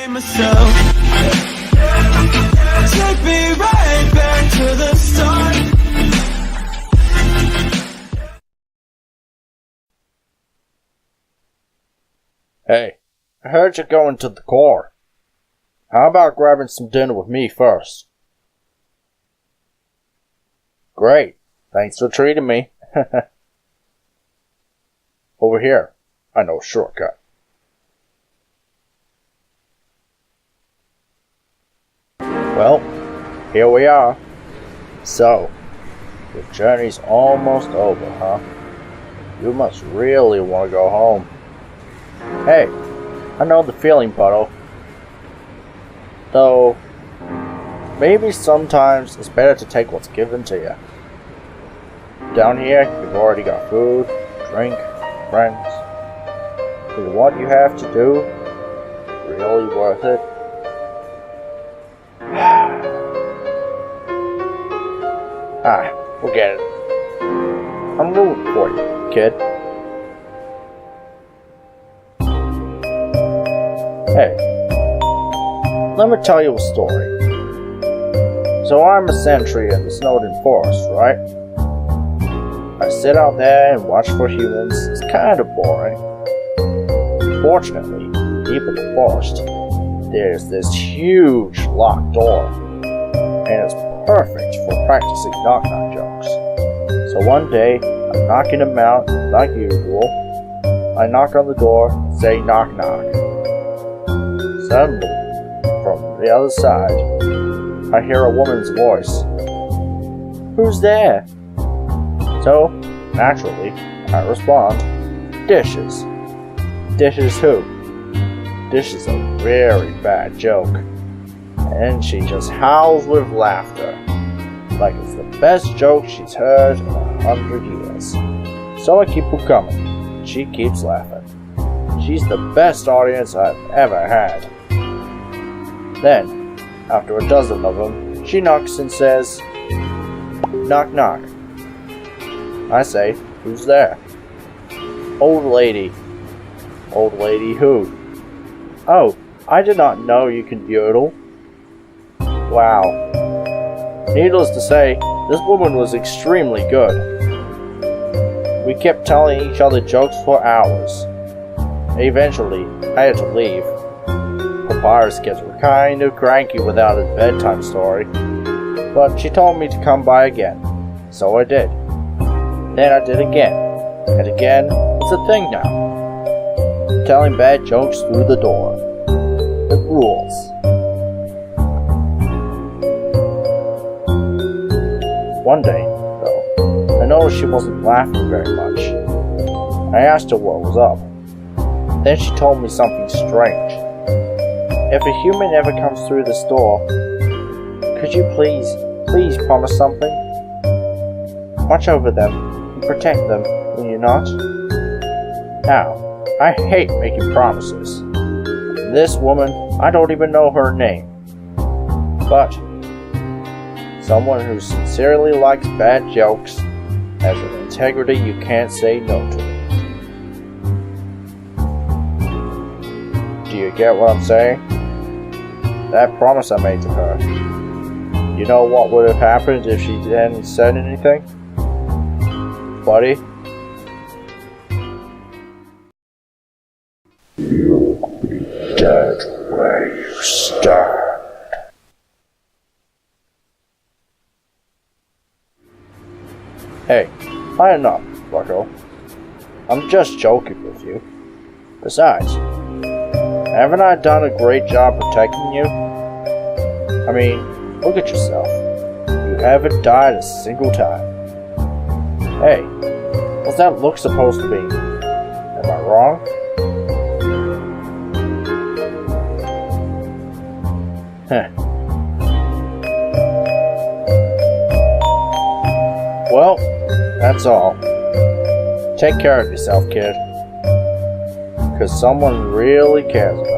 blame myself. Take me right back to the start. Hey, I heard you're going to the core. How about grabbing some dinner with me first? Great, thanks for treating me. Over here, I know a shortcut. Well, here we are. So, your journey's almost over, huh? You must really want to go home. Hey, I know the feeling, Puddle. Though, maybe sometimes it's better to take what's given to you. Down here, you've already got food, drink, friends. Is what you have to do really worth it? Forget it. I'm rooting for you, kid. Hey, let me tell you a story. So I'm a sentry in the Snowden Forest, right? I sit out there and watch for humans. It's kind of boring. Fortunately, deep in the forest, there's this huge locked door, and it's perfect for practicing knock-knock jokes. So one day, I'm knocking them out like usual. I knock on the door, say knock-knock. Suddenly, from the other side, I hear a woman's voice. Who's there? So, naturally, I respond, dishes. Dishes who? Dishes a very bad joke. And she just howls with laughter, like it's the best joke she's heard in 100 years. So I keep her coming. She keeps laughing. She's the best audience I've ever had. Then, after a dozen of them, she knocks and says, knock knock. I say, who's there? Old lady. Old lady who? Oh, I did not know you can yodel. Wow. Needless to say, this woman was extremely good. We kept telling each other jokes for hours. Eventually, I had to leave. Papyrus gets kind of cranky without his bedtime story, but she told me to come by again, so I did. Then I did again, and again. It's a thing now. Telling bad jokes through the door. It rules. One day, though, I noticed she wasn't laughing very much. I asked her what was up. Then she told me something strange. If a human ever comes through this door, could you please promise something? Watch over them and protect them, will you not? Now, I hate making promises. This woman, I don't even know her name. But someone who sincerely likes bad jokes has an integrity you can't say no to. Do you get what I'm saying? That promise I made to her. You know what would have happened if she hadn't said anything? Buddy? You'll be dead where you stand. Hey, lighten up, bucko. I'm just joking with you. Besides, haven't I done a great job protecting you? I mean, look at yourself. You haven't died a single time. Hey, what's that look supposed to be? Am I wrong? Heh. Well, that's all. Take care of yourself, kid. Because someone really cares about you.